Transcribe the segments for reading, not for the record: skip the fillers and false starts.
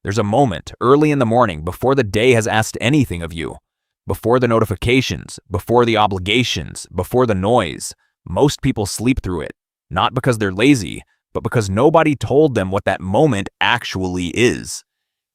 There's a moment early in the morning before the day has asked anything of you, before the notifications, before the obligations, before the noise. Most people sleep through it, not because they're lazy, but because nobody told them what that moment actually is.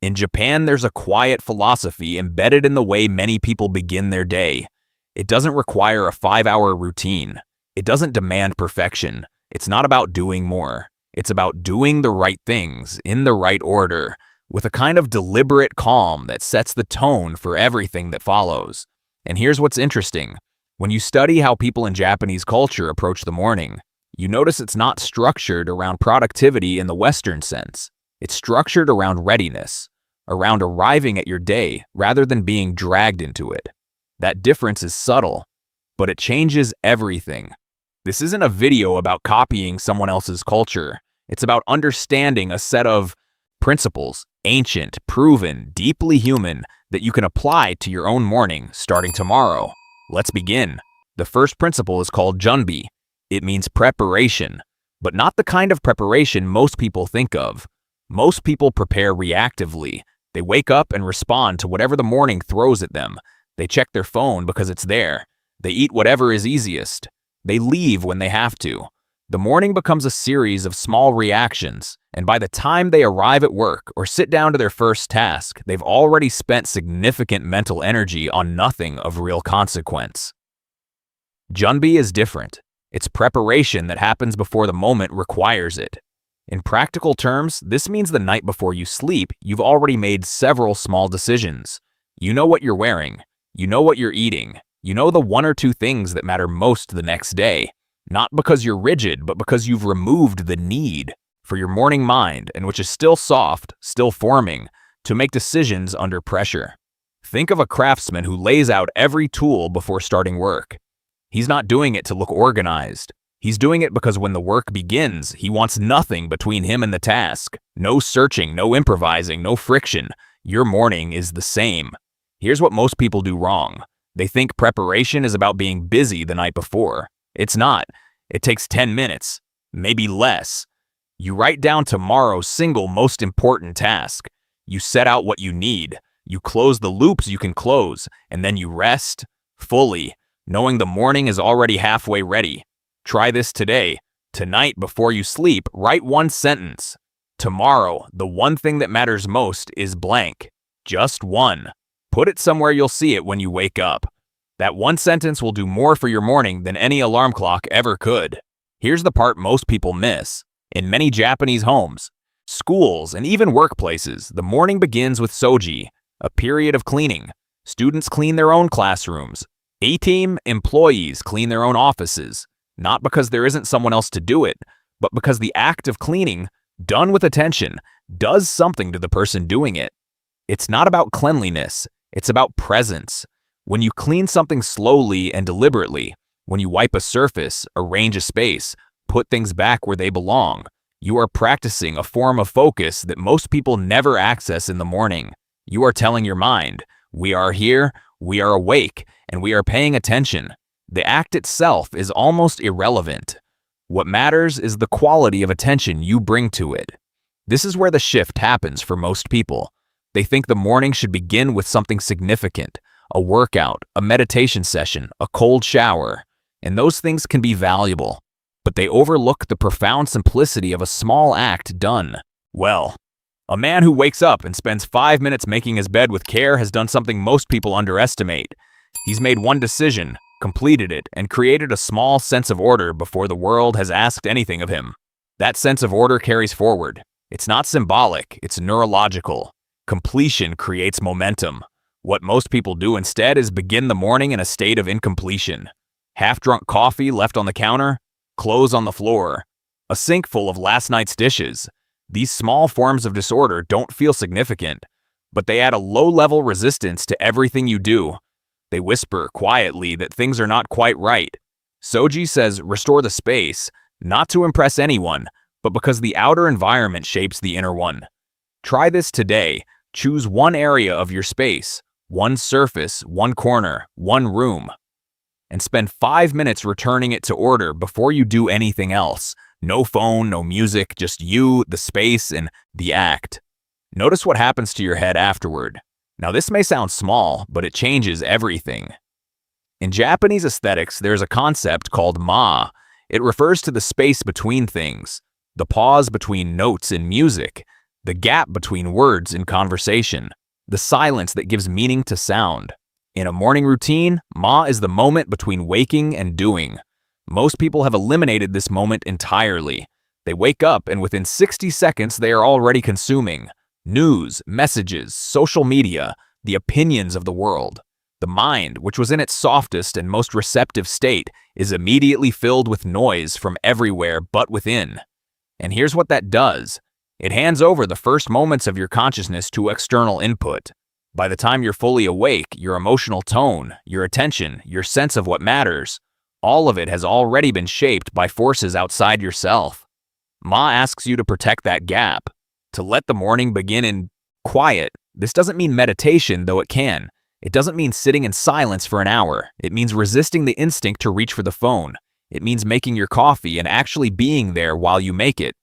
In Japan, there's a quiet philosophy embedded in the way many people begin their day. It doesn't require a 5-hour routine. It doesn't demand perfection. It's not about doing more. It's about doing the right things in the right order, with a kind of deliberate calm that sets the tone for everything that follows. And here's what's interesting. When you study how people in Japanese culture approach the morning, you notice it's not structured around productivity in the Western sense. It's structured around readiness, around arriving at your day rather than being dragged into it. That difference is subtle, but it changes everything. This isn't a video about copying someone else's culture. It's about understanding a set of principles, ancient, proven, deeply human, that you can apply to your own morning starting tomorrow. Let's begin. The first principle is called junbi. It means preparation, but not the kind of preparation most people think of. Most people prepare reactively. They wake up and respond to whatever the morning throws at them. They check their phone because it's there. They eat whatever is easiest. They leave when they have to. The morning becomes a series of small reactions, and by the time they arrive at work or sit down to their first task, they've already spent significant mental energy on nothing of real consequence. Junbi is different. It's preparation that happens before the moment requires it. In practical terms, this means the night before you sleep, you've already made several small decisions. You know what you're wearing. You know what you're eating. You know the 1 or 2 things that matter most the next day. Not because you're rigid, but because you've removed the need for your morning mind, and which is still soft, still forming, to make decisions under pressure. Think of a craftsman who lays out every tool before starting work. He's not doing it to look organized. He's doing it because when the work begins, he wants nothing between him and the task. No searching, no improvising, no friction. Your morning is the same. Here's what most people do wrong. They think preparation is about being busy the night before. It's not. It takes 10 minutes, maybe less. You write down tomorrow's single most important task. You set out what you need. You close the loops you can close, and then you rest fully, knowing the morning is already halfway ready. Try this today. Tonight, before you sleep, write one sentence. Tomorrow, the one thing that matters most is blank. Just one. Put it somewhere you'll see it when you wake up. That one sentence will do more for your morning than any alarm clock ever could. Here's the part most people miss. In many Japanese homes, schools, and even workplaces, the morning begins with soji, a period of cleaning. Students clean their own classrooms. A-team employees clean their own offices. Not because there isn't someone else to do it, but because the act of cleaning, done with attention, does something to the person doing it. It's not about cleanliness, it's about presence. When you clean something slowly and deliberately, when you wipe a surface, arrange a space, put things back where they belong, you are practicing a form of focus that most people never access in the morning. You are telling your mind, we are here, we are awake, and we are paying attention. The act itself is almost irrelevant. What matters is the quality of attention you bring to it. This is where the shift happens for most people. They think the morning should begin with something significant, a workout, a meditation session, a cold shower, and those things can be valuable, but they overlook the profound simplicity of a small act done well. A man who wakes up and spends 5 minutes making his bed with care has done something most people underestimate. He's made one decision, completed it, and created a small sense of order before the world has asked anything of him. That sense of order carries forward. It's not symbolic, it's neurological. Completion creates momentum. What most people do instead is begin the morning in a state of incompletion. Half-drunk coffee left on the counter, clothes on the floor, a sink full of last night's dishes. These small forms of disorder don't feel significant, but they add a low-level resistance to everything you do. They whisper quietly that things are not quite right. Soji says restore the space, not to impress anyone, but because the outer environment shapes the inner one. Try this today. Choose one area of your space, one surface, one corner, one room, and spend 5 minutes returning it to order before you do anything else. No phone, no music, just you, the space, and the act. Notice what happens to your head afterward. Now, this may sound small, but it changes everything. In Japanese aesthetics, there's a concept called ma. It refers to the space between things, the pause between notes in music, the gap between words in conversation, the silence that gives meaning to sound. In a morning routine, ma is the moment between waking and doing. Most people have eliminated this moment entirely. They wake up and within 60 seconds they are already consuming news, messages, social media, the opinions of the world. The mind, which was in its softest and most receptive state, is immediately filled with noise from everywhere but within. And here's what that does. It hands over the first moments of your consciousness to external input. By the time you're fully awake, your emotional tone, your attention, your sense of what matters, all of it has already been shaped by forces outside yourself. Ma asks you to protect that gap, to let the morning begin in quiet. This doesn't mean meditation, though it can. It doesn't mean sitting in silence for an hour. It means resisting the instinct to reach for the phone. It means making your coffee and actually being there while you make it.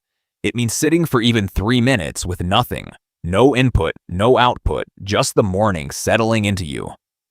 It means sitting for even 3 minutes with nothing. No input, no output, just the morning settling into you.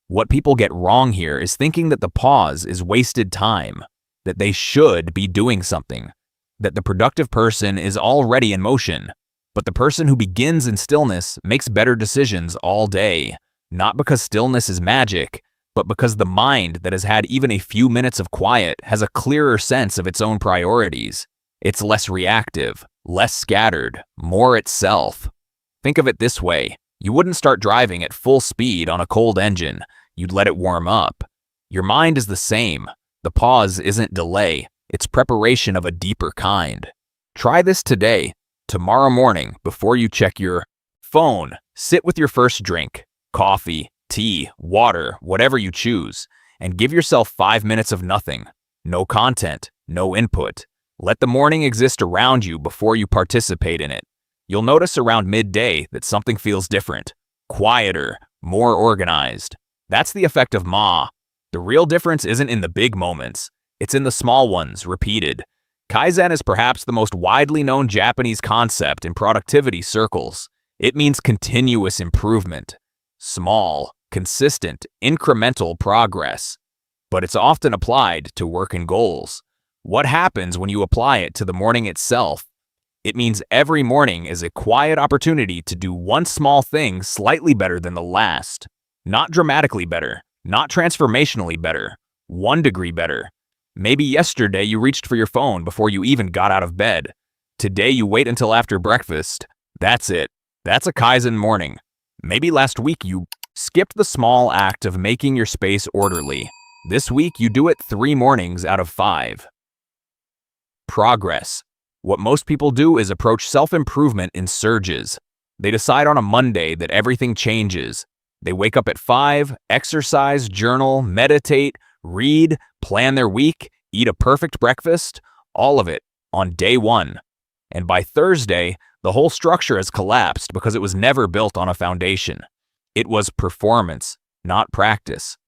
What people get wrong here is thinking that the pause is wasted time, that they should be doing something, that the productive person is already in motion. But the person who begins in stillness makes better decisions all day, not because stillness is magic, but because the mind that has had even a few minutes of quiet has a clearer sense of its own priorities. It's less reactive, less scattered, more itself. Think of it this way. You wouldn't start driving at full speed on a cold engine. You'd let it warm up. Your mind is the same. The pause isn't delay. It's preparation of a deeper kind. Try this today. Tomorrow morning, before you check your phone, sit with your first drink, coffee, tea, water, whatever you choose, and give yourself 5 minutes of nothing. No content, no input. Let the morning exist around you before you participate in it. You'll notice around midday that something feels different, quieter, more organized. That's the effect of ma. The real difference isn't in the big moments. It's in the small ones, repeated. Kaizen is perhaps the most widely known Japanese concept in productivity circles. It means continuous improvement. Small, consistent, incremental progress. But it's often applied to work and goals. What happens when you apply it to the morning itself? It means every morning is a quiet opportunity to do one small thing slightly better than the last. Not dramatically better, not transformationally better, 1 degree better. Maybe yesterday you reached for your phone before you even got out of bed. Today you wait until after breakfast. That's it. That's a Kaizen morning. Maybe last week you skipped the small act of making your space orderly. This week you do it 3 mornings out of 5. Progress. What most people do is approach self-improvement in surges. They decide on a Monday that everything changes. They wake up at 5, exercise, journal, meditate, read, plan their week, eat a perfect breakfast, all of it on day 1. And by Thursday, the whole structure has collapsed because it was never built on a foundation. It was performance, not practice.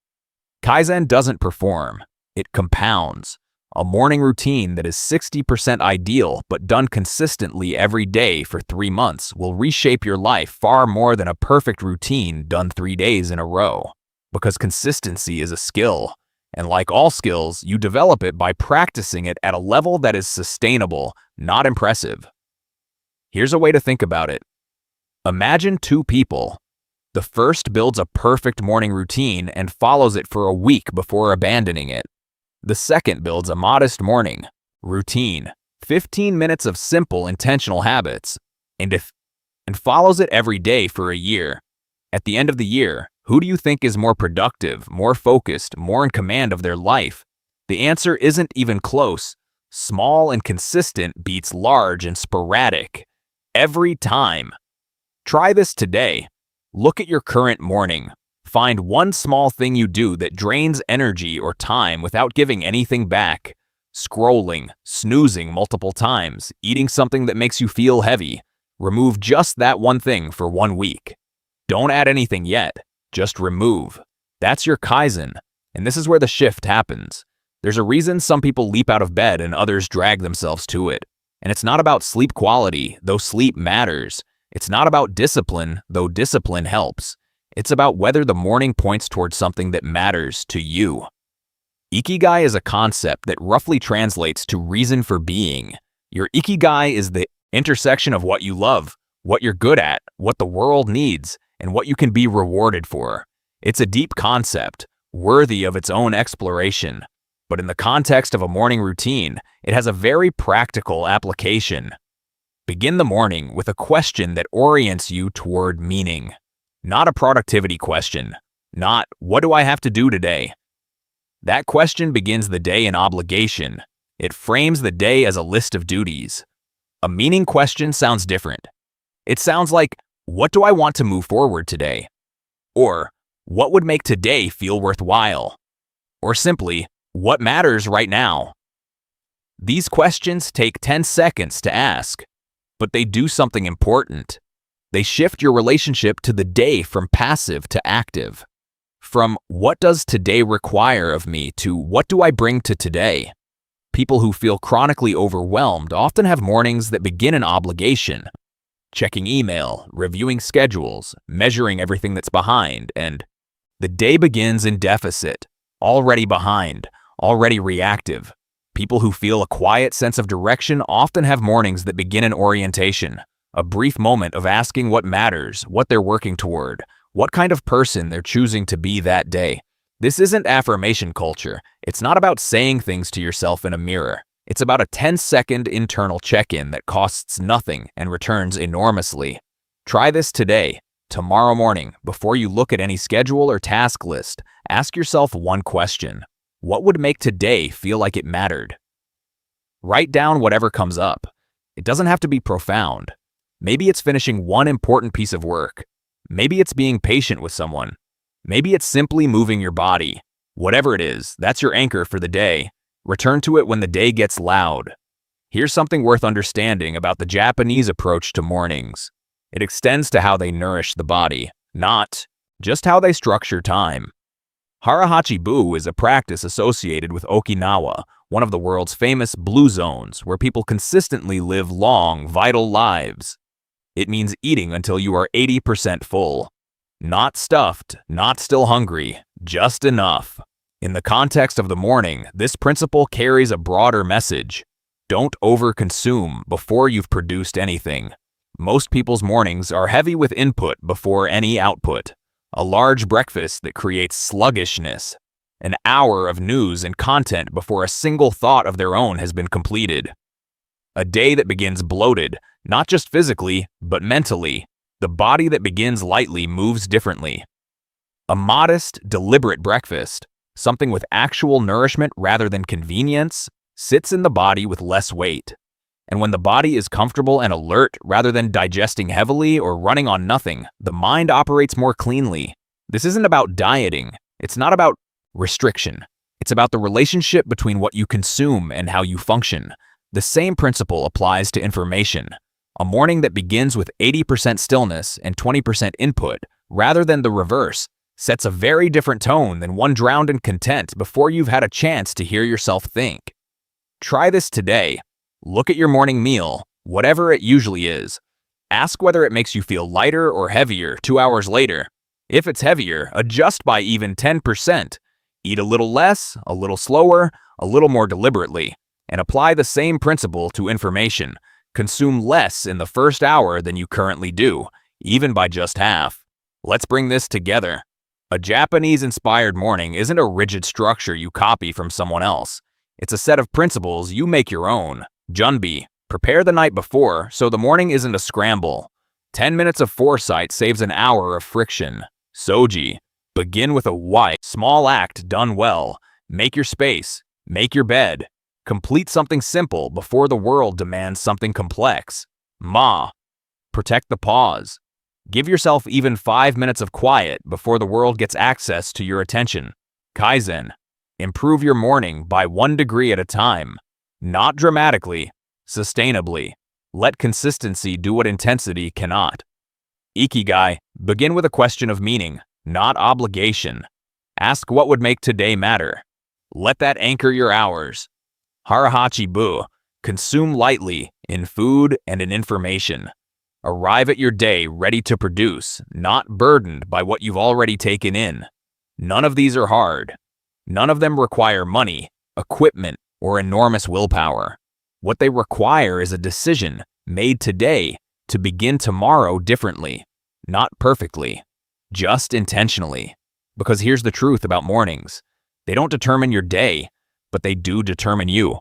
Kaizen doesn't perform, it compounds. A morning routine that is 60% ideal but done consistently every day for 3 months will reshape your life far more than a perfect routine done 3 days in a row. Because consistency is a skill. And like all skills, you develop it by practicing it at a level that is sustainable, not impressive. Here's a way to think about it. Imagine 2 people. The first builds a perfect morning routine and follows it for a week before abandoning it. The second builds a modest morning routine, 15 minutes of simple, intentional habits, and follows it every day for a year. At the end of the year, who do you think is more productive, more focused, more in command of their life? The answer isn't even close. Small and consistent beats large and sporadic. Every time. Try this today. Look at your current morning. Find one small thing you do that drains energy or time without giving anything back. Scrolling, snoozing multiple times, eating something that makes you feel heavy. Remove just that one thing for 1 week. Don't add anything yet. Just remove. That's your Kaizen. And this is where the shift happens. There's a reason some people leap out of bed and others drag themselves to it. And it's not about sleep quality, though sleep matters. It's not about discipline, though discipline helps. It's about whether the morning points towards something that matters to you. Ikigai is a concept that roughly translates to reason for being. Your ikigai is the intersection of what you love, what you're good at, what the world needs, and what you can be rewarded for. It's a deep concept, worthy of its own exploration. But in the context of a morning routine, it has a very practical application. Begin the morning with a question that orients you toward meaning. Not a productivity question. Not, what do I have to do today? That question begins the day in obligation. It frames the day as a list of duties. A meaning question sounds different. It sounds like, what do I want to move forward today? Or, what would make today feel worthwhile? Or simply, what matters right now? These questions take 10 seconds to ask, but they do something important. They shift your relationship to the day from passive to active. From what does today require of me to what do I bring to today? People who feel chronically overwhelmed often have mornings that begin in obligation. Checking email, reviewing schedules, measuring everything that's behind, and the day begins in deficit, already behind, already reactive. People who feel a quiet sense of direction often have mornings that begin in orientation, a brief moment of asking what matters, what they're working toward, what kind of person they're choosing to be that day. This isn't affirmation culture. It's not about saying things to yourself in a mirror. It's about a 10-second internal check-in that costs nothing and returns enormously. Try this today. Tomorrow morning, before you look at any schedule or task list, ask yourself one question. What would make today feel like it mattered? Write down whatever comes up. It doesn't have to be profound. Maybe it's finishing one important piece of work. Maybe it's being patient with someone. Maybe it's simply moving your body. Whatever it is, that's your anchor for the day. Return to it when the day gets loud. Here's something worth understanding about the Japanese approach to mornings. It extends to how they nourish the body, not just how they structure time. Harahachi-bu is a practice associated with Okinawa, one of the world's famous blue zones where people consistently live long, vital lives. It means eating until you are 80% full. Not stuffed, not still hungry, just enough. In the context of the morning, this principle carries a broader message. Don't overconsume before you've produced anything. Most people's mornings are heavy with input before any output. A large breakfast that creates sluggishness. An hour of news and content before a single thought of their own has been completed. A day that begins bloated, not just physically, but mentally. The body that begins lightly moves differently. A modest, deliberate breakfast, something with actual nourishment rather than convenience, sits in the body with less weight. And when the body is comfortable and alert rather than digesting heavily or running on nothing, the mind operates more cleanly. This isn't about dieting. It's not about restriction. It's about the relationship between what you consume and how you function. The same principle applies to information. A morning that begins with 80% stillness and 20% input, rather than the reverse, sets a very different tone than one drowned in content before you've had a chance to hear yourself think. Try this today. Look at your morning meal, whatever it usually is. Ask whether it makes you feel lighter or heavier 2 hours later. If it's heavier, adjust by even 10%. Eat a little less, a little slower, a little more deliberately, and apply the same principle to information. Consume less in the first hour than you currently do, even by just half. Let's bring this together. A Japanese-inspired morning isn't a rigid structure you copy from someone else. It's a set of principles you make your own. Junbi, prepare the night before so the morning isn't a scramble. 10 minutes of foresight saves an hour of friction. Soji, begin with a why. Small act done well. Make your space. Make your bed. Complete something simple before the world demands something complex. Ma, protect the pause. Give yourself even 5 minutes of quiet before the world gets access to your attention. Kaizen, improve your morning by 1 degree at a time. Not dramatically, sustainably. Let consistency do what intensity cannot. Ikigai, begin with a question of meaning, not obligation. Ask what would make today matter. Let that anchor your hours. Harahachi-bu, consume lightly in food and in information. Arrive at your day ready to produce, not burdened by what you've already taken in. None of these are hard. None of them require money, equipment, or enormous willpower. What they require is a decision made today to begin tomorrow differently, not perfectly, just intentionally. Because here's the truth about mornings. They don't determine your day, but they do determine you.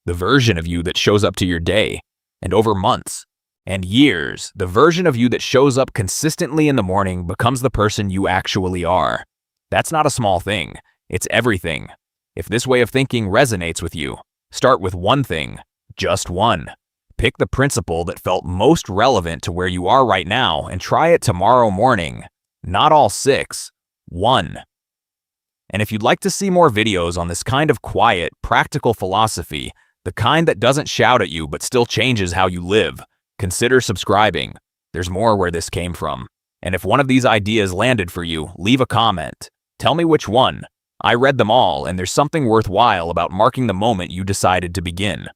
The version of you that shows up to your day, and over months and years, the version of you that shows up consistently in the morning becomes the person you actually are. That's not a small thing. It's everything. If this way of thinking resonates with you, start with one thing, just one. Pick the principle that felt most relevant to where you are right now and try it tomorrow morning. Not all 6, 1. And if you'd like to see more videos on this kind of quiet, practical philosophy, the kind that doesn't shout at you but still changes how you live, consider subscribing. There's more where this came from. And if one of these ideas landed for you, leave a comment. Tell me which one. I read them all, and there's something worthwhile about marking the moment you decided to begin.